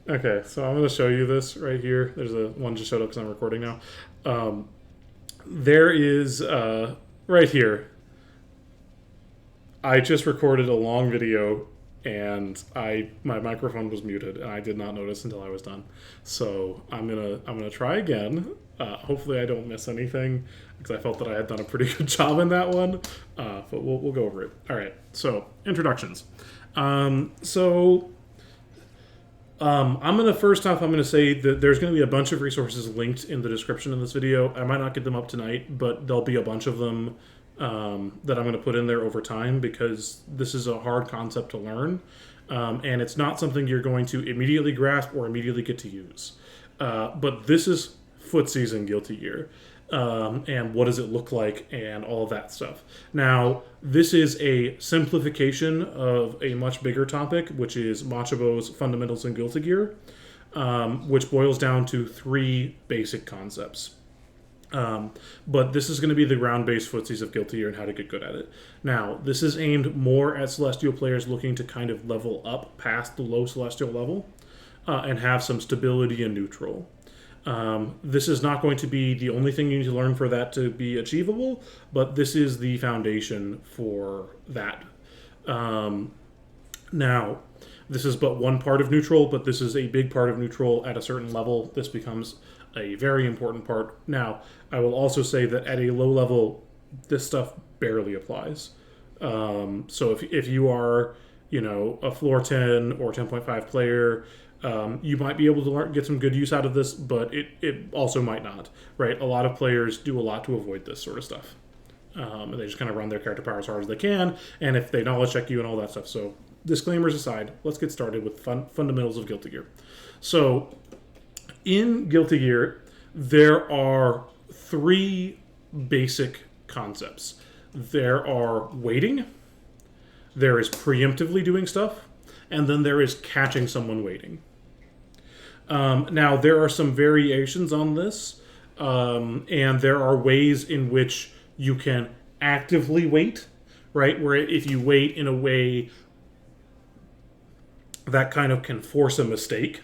Okay, so I'm going to show you this right here. There's a one just showed up because I'm recording now. Um, there is right here. I just recorded a long video, and my microphone was muted, and I did not notice until I was done. So I'm gonna try again. Hopefully, I don't miss anything because I felt that I had done a pretty good job in that one. But we'll go over it. All right. So introductions. So I'm gonna first off, I'm gonna say that there's gonna be a bunch of resources linked in the description of this video. I might not get them up tonight, but there'll be a bunch of them that I'm gonna put in there over time because this is a hard concept to learn, and it's not something you're going to immediately grasp or immediately get to use. But this is Footsies and Guilty Gear. And what does it look like and all of that stuff. Now, this is a simplification of a much bigger topic, which is Machabo's Fundamentals in Guilty Gear, which boils down to three basic concepts. But this is going to be the ground-based footsies of Guilty Gear and how to get good at it. Now, this is aimed more at Celestial players looking to kind of level up past the low Celestial level and have some stability in neutral. This is not going to be the only thing you need to learn for that to be achievable, but this is the foundation for that. Now, this is but one part of neutral, but this is a big part of neutral at a certain level. This becomes a very important part. Now, I will also say that at a low level, this stuff barely applies. So if you are, a floor 10 or 10.5 player, you might be able to get some good use out of this, but it also might not, right? A lot of players do a lot to avoid this sort of stuff. And they just kind of run their character power as hard as they can, and if they knowledge check you and all that stuff. So, disclaimers aside, let's get started with fundamentals of Guilty Gear. So, in Guilty Gear, there are three basic concepts. There are waiting, there is preemptively doing stuff, and then there is catching someone waiting. Now, there are some variations on this, and there are ways in which you can actively wait, right? Where if you wait in a way that kind of can force a mistake,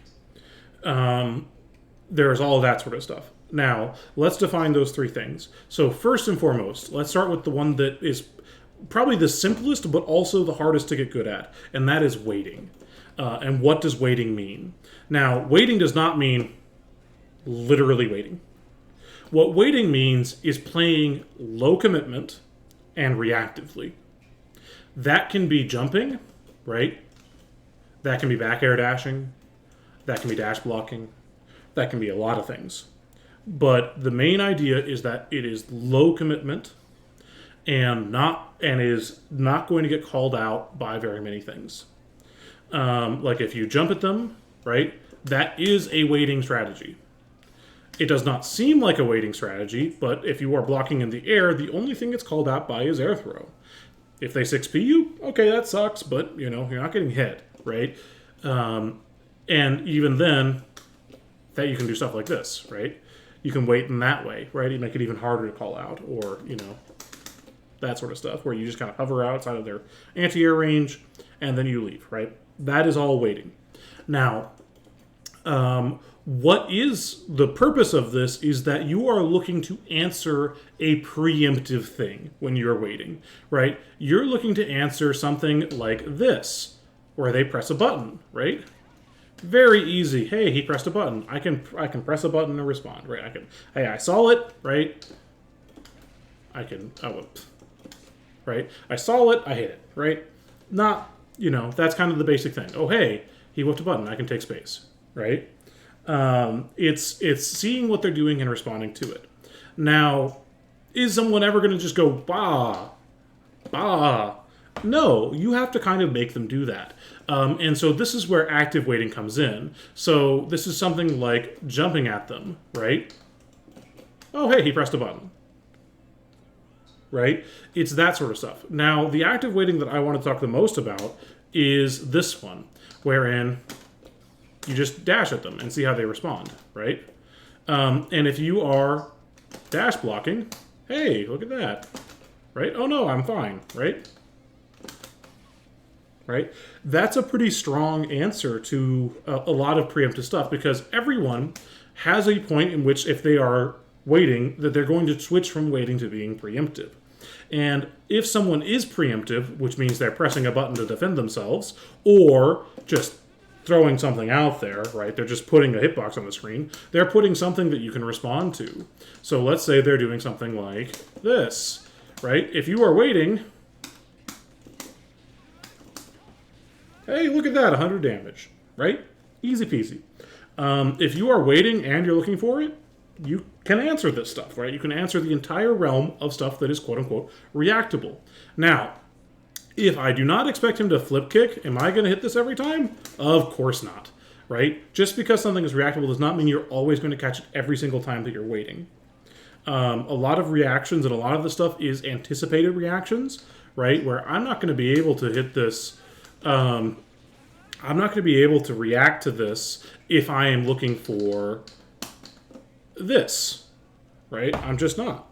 there's all of that sort of stuff. Now, let's define those three things. So, first and foremost, let's start with the one that is probably the simplest, but also the hardest to get good at, and that is waiting. And what does waiting mean? Now, waiting does not mean literally waiting. What waiting means is playing low commitment and reactively. That can be jumping, right? That can be back air dashing. That can be dash blocking. That can be a lot of things. But the main idea is that it is low commitment and is not going to get called out by very many things. Like if you jump at them, right, that is a waiting strategy. It does not seem like a waiting strategy, but if you are blocking in the air, the only thing it's called out by is air throw. If they 6p you, okay, that sucks, but, you're not getting hit, right? And even then, that you can do stuff like this, right? You can wait in that way, right? You make it even harder to call out, or, that sort of stuff, where you just kind of hover outside of their anti-air range, and then you leave, right? That is all waiting. Now, what is the purpose of this is that you are looking to answer a preemptive thing when you're waiting, right? You're looking to answer something like this, where they press a button, right? Very easy. Hey, he pressed a button. I can press a button and respond, right? Hey, I saw it, right? Right? I saw it, I hit it, right? Not, that's kind of the basic thing. Oh, hey, he whipped a button, I can take space, right? It's seeing what they're doing and responding to it. Now, is someone ever going to just go, bah, bah? No, you have to kind of make them do that. And so this is where active waiting comes in. So this is something like jumping at them, right? Oh, hey, he pressed a button. Right? It's that sort of stuff. Now, the active waiting that I want to talk the most about is this one, wherein you just dash at them and see how they respond, right? And if you are dash blocking, hey, look at that, right? Oh no, I'm fine, right? right? That's a pretty strong answer to a lot of preemptive stuff, because everyone has a point in which, if they are waiting, that they're going to switch from waiting to being preemptive. And if someone is preemptive, which means they're pressing a button to defend themselves, or just throwing something out there, right? They're just putting a hitbox on the screen. They're putting something that you can respond to. So let's say they're doing something like this, right? If you are waiting, hey, look at that, 100 damage, right? Easy peasy. If you are waiting and you're looking for it, you can answer this stuff, right? You can answer the entire realm of stuff that is quote-unquote reactable. Now, if I do not expect him to flip kick, am I going to hit this every time? Of course not, right? Just because something is reactable does not mean you're always going to catch it every single time that you're waiting. A lot of reactions and a lot of the stuff is anticipated reactions, right? Where I'm not going to be able to hit this... I'm not going to be able to react to this if I am looking for this, right? I'm just not.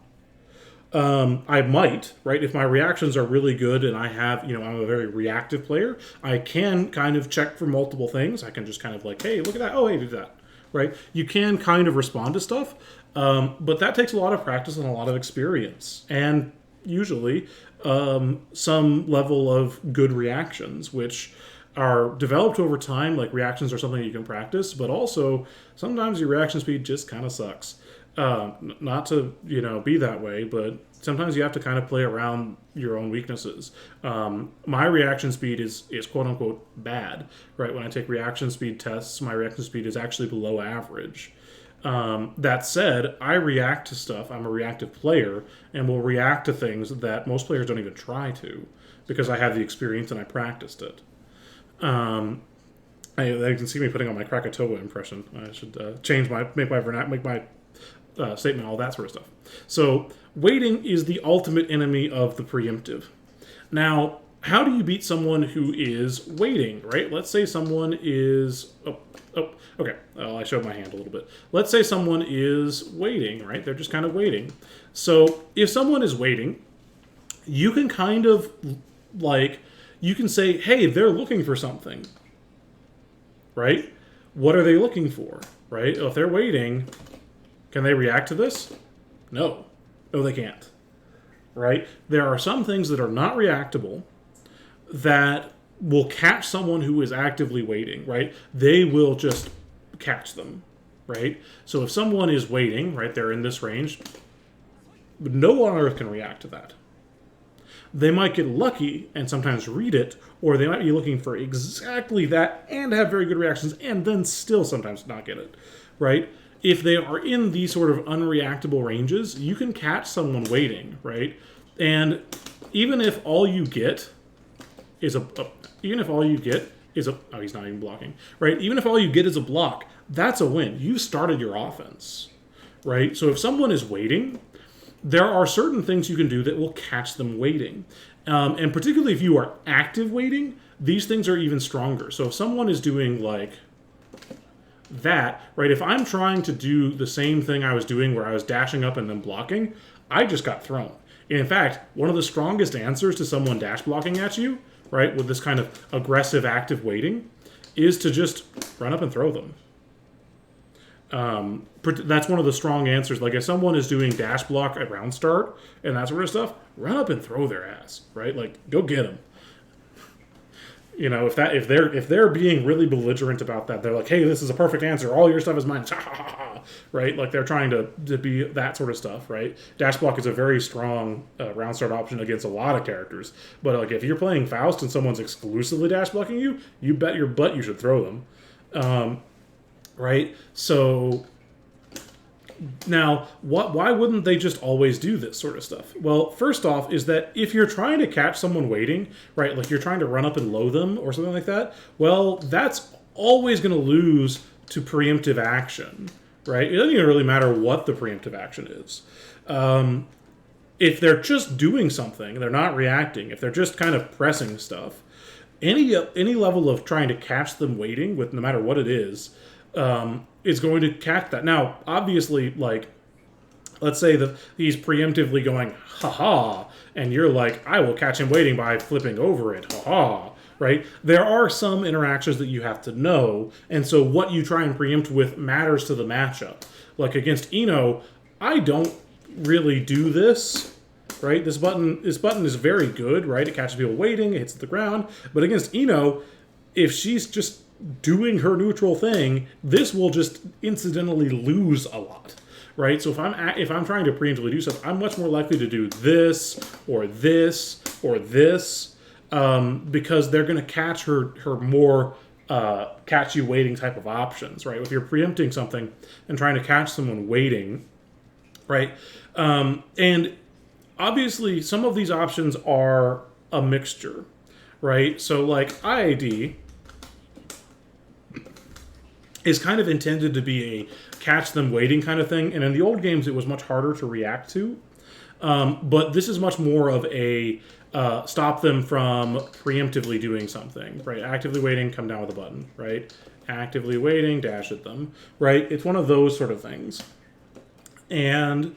I might, right? If my reactions are really good and I have, I'm a very reactive player, I can kind of check for multiple things. I can just kind of like, hey, look at that. Oh, hey, do that, right? You can kind of respond to stuff, but that takes a lot of practice and a lot of experience, and usually some level of good reactions, which are developed over time. Like, reactions are something you can practice, but also sometimes your reaction speed just kind of sucks. Not to, be that way, but sometimes you have to kind of play around your own weaknesses. My reaction speed is quote unquote bad, right? When I take reaction speed tests, my reaction speed is actually below average. That said, I react to stuff. I'm a reactive player and will react to things that most players don't even try to, because I have the experience and I practiced it. They can see me putting on my Krakatoa impression. I should make my statement, all that sort of stuff. So waiting is the ultimate enemy of the preemptive. Now, how do you beat someone who is waiting, right? Let's say someone is... okay. I showed my hand a little bit. Let's say someone is waiting, right? They're just kind of waiting. So if someone is waiting, you can kind of, you can say, hey, they're looking for something, right? What are they looking for, right? If they're waiting, can they react to this? No. No, they can't, right? There are some things that are not reactable that will catch someone who is actively waiting, right? They will just catch them, right? So if someone is waiting, right, they're in this range, no one on Earth can react to that. They might get lucky and sometimes read it, or they might be looking for exactly that and have very good reactions and then still sometimes not get it, right? If they are in these sort of unreactable ranges, you can catch someone waiting, right? And even if all you get is oh, he's not even blocking, right? Even if all you get is a block, that's a win. You've started your offense, right? So if someone is waiting, there are certain things you can do that will catch them waiting. And particularly if you are active waiting, these things are even stronger. So if someone is doing like that, right? If I'm trying to do the same thing I was doing where I was dashing up and then blocking, I just got thrown. In fact, one of the strongest answers to someone dash blocking at you, right, with this kind of aggressive active waiting, is to just run up and throw them. That's one of the strong answers. Like, if someone is doing dash block at round start and that sort of stuff, run up and throw their ass, right? Like, go get them. If they're being really belligerent about that, they're like, hey, this is a perfect answer. All your stuff is mine. Right? Like, they're trying to be that sort of stuff, right? Dash block is a very strong round start option against a lot of characters. But like, if you're playing Faust and someone's exclusively dash blocking you, you bet your butt you should throw them. Right? So now, why wouldn't they just always do this sort of stuff? Well, first off is that if you're trying to catch someone waiting, right, like you're trying to run up and low them or something like that, well, that's always going to lose to preemptive action, right? It doesn't even really matter what the preemptive action is. If they're just doing something, they're not reacting, if they're just kind of pressing stuff, any level of trying to catch them waiting, with no matter what it is going to catch that. Now, obviously, like, let's say that he's preemptively going, ha-ha, and you're like, I will catch him waiting by flipping over it, ha-ha, right? There are some interactions that you have to know, and so what you try and preempt with matters to the matchup. Like against Eno, I don't really do this, right? This button is very good, right? It catches people waiting, it hits the ground. But against Eno, if she's just doing her neutral thing, this will just incidentally lose a lot, right? So if I'm trying to preemptively do stuff, I'm much more likely to do this or this or this, because they're going to catch her more catch you waiting type of options, right? If you're preempting something and trying to catch someone waiting, right? And obviously, some of these options are a mixture, right? So like IAD is kind of intended to be a catch them waiting kind of thing, and in the old games it was much harder to react to. But this is much more of a stop them from preemptively doing something, right? Actively waiting, come down with a button, right? Actively waiting, dash at them, right? It's one of those sort of things. And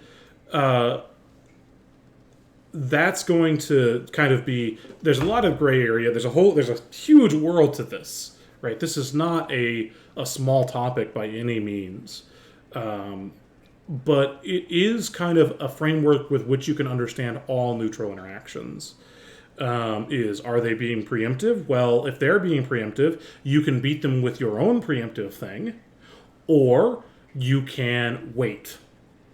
that's going to kind of be, there's a lot of gray area. There's a huge world to this, right? This is not a small topic by any means. But it is kind of a framework with which you can understand all neutral interactions. Are they being preemptive? Well, if they're being preemptive, you can beat them with your own preemptive thing, or you can wait,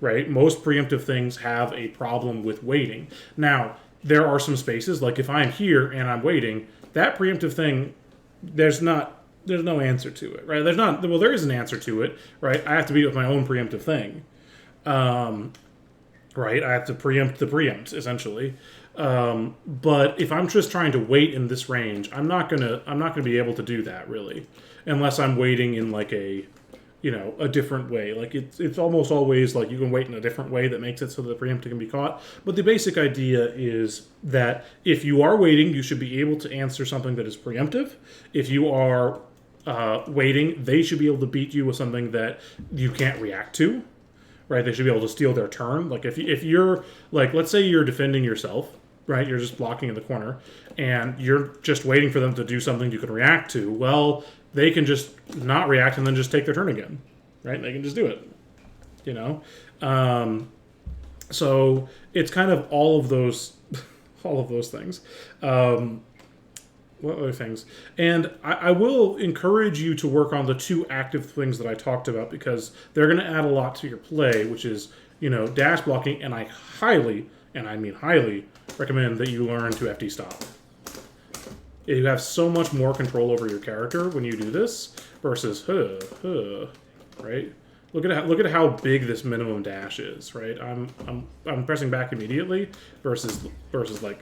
right? Most preemptive things have a problem with waiting. Now, there are some spaces, like if I'm here and I'm waiting, that preemptive thing, there's no answer to it, right? There is an answer to it, right? I have to beat it with my own preemptive thing. Right? I have to preempt the preempt, essentially. But if I'm just trying to wait in this range, I'm not gonna be able to do that, really, unless I'm waiting in like a different way. Like it's almost always like you can wait in a different way that makes it so that the preemptive can be caught. But the basic idea is that if you are waiting, you should be able to answer something that is preemptive. If you are waiting, they should be able to beat you with something that you can't react to. Right, they should be able to steal their turn. Like if you're like, let's say you're defending yourself, right? You're just blocking in the corner, and you're just waiting for them to do something you can react to. Well, they can just not react and then just take their turn again, right? They can just do it, So it's kind of all of those things. What other things? And I will encourage you to work on the two active things that I talked about, because they're going to add a lot to your play, which is, dash blocking, and I highly, and I mean highly, recommend that you learn to FD stop. You have so much more control over your character when you do this versus, right? Look at how big this minimum dash is, right? I'm pressing back immediately versus like,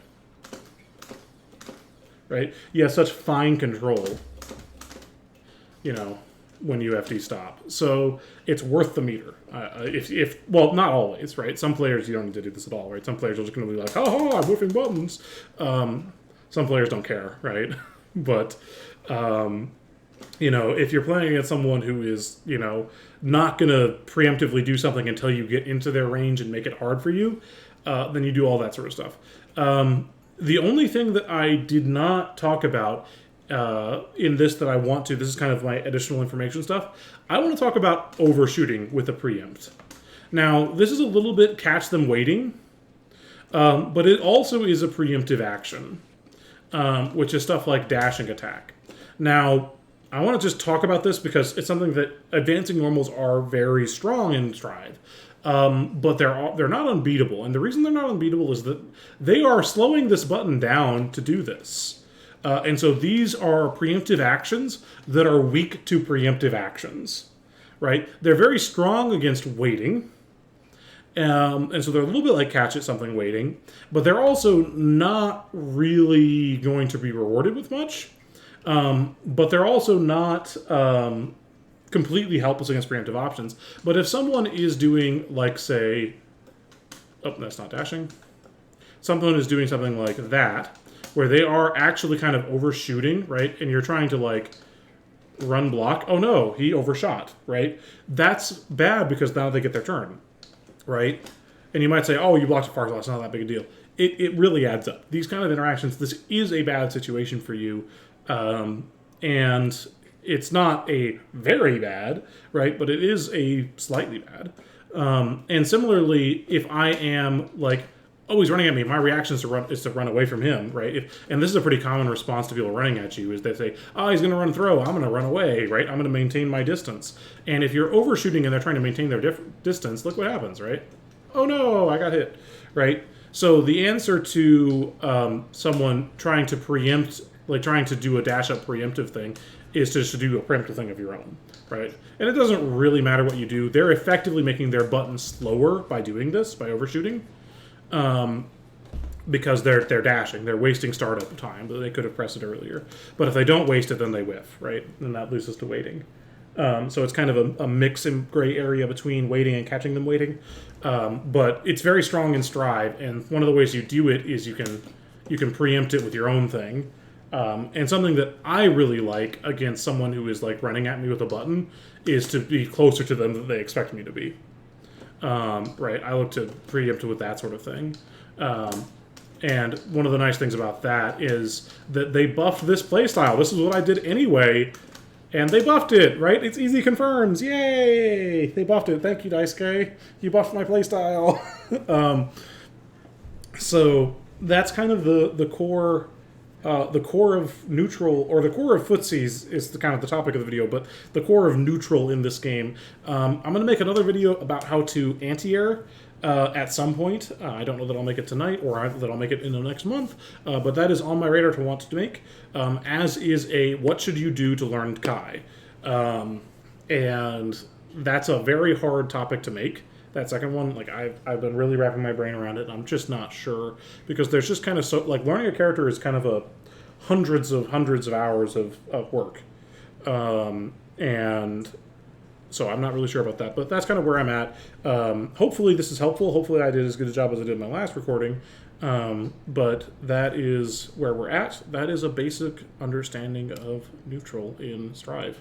right? You have such fine control, when you FD stop. So it's worth the meter. Well, not always, right? Some players, you don't need to do this at all, right? Some players are just going to be like, oh, I'm whiffing buttons. Some players don't care, right? But, if you're playing against someone who is, not going to preemptively do something until you get into their range and make it hard for you, then you do all that sort of stuff. The only thing that I did not talk about in this that I want to, this is kind of my additional information stuff, I want to talk about overshooting with a preempt. Now, this is a little bit catch them waiting, but it also is a preemptive action, which is stuff like dashing attack. Now, I want to just talk about this because it's something that advancing normals are very strong in Stride. But they're not unbeatable, and the reason they're not unbeatable is that they are slowing this button down to do this. And so these are preemptive actions that are weak to preemptive actions, right? They're very strong against waiting, and so they're a little bit like catch at something waiting, but they're also not really going to be rewarded with much, but they're also not completely helpless against preemptive options. But if someone is doing, like, say, that's not dashing. Someone is doing something like that, where they are actually kind of overshooting, right? And you're trying to, like, run block. Oh no, he overshot, right? That's bad because now they get their turn, right? And you might say, oh, you blocked it far, so that's not that big a deal. It really adds up. These kind of interactions, this is a bad situation for you. And it's not a very bad, right? But it is a slightly bad. And similarly, if I am like, oh, he's running at me, my reaction is to run away from him, right? And this is a pretty common response to people running at you, is they say, oh, he's going to run throw, I'm going to run away, right? I'm going to maintain my distance. And if you're overshooting and they're trying to maintain their distance, look what happens, right? Oh no, I got hit, right? So the answer to someone trying to preempt, like trying to do a dash up preemptive thing, is just to do a preemptive thing of your own, right? And it doesn't really matter what you do. They're effectively making their button slower by doing this, by overshooting, because they're dashing. They're wasting startup time, but they could have pressed it earlier. But if they don't waste it, then they whiff, right? And that loses to waiting. So it's kind of a mix and gray area between waiting and catching them waiting. But it's very strong in Strive, and one of the ways you do it is you can preempt it with your own thing. And something that I really like against someone who is like running at me with a button is to be closer to them than they expect me to be. Right, I look to preempt with that sort of thing. And one of the nice things about that is that they buffed this playstyle. This is what I did anyway, and they buffed it, right? It's easy confirms. Yay! They buffed it. Thank you, Daisuke. You buffed my playstyle. So that's kind of the core. The core of neutral, or the core of Footsies is the kind of the topic of the video, but the core of neutral in this game. I'm going to make another video about how to anti-air at some point. I don't know that I'll make it tonight, or that I'll make it in the next month, but that is on my radar to want to make, as is a what should you do to learn Kai. And that's a very hard topic to make. That second one, like I've been really wrapping my brain around it, and I'm just not sure, because there's just kind of like learning a character is kind of a hundreds of hours of work, and so I'm not really sure about that. But that's kind of where I'm at. Hopefully this is helpful. Hopefully I did as good a job as I did in my last recording. But that is where we're at. That is a basic understanding of neutral in Strive.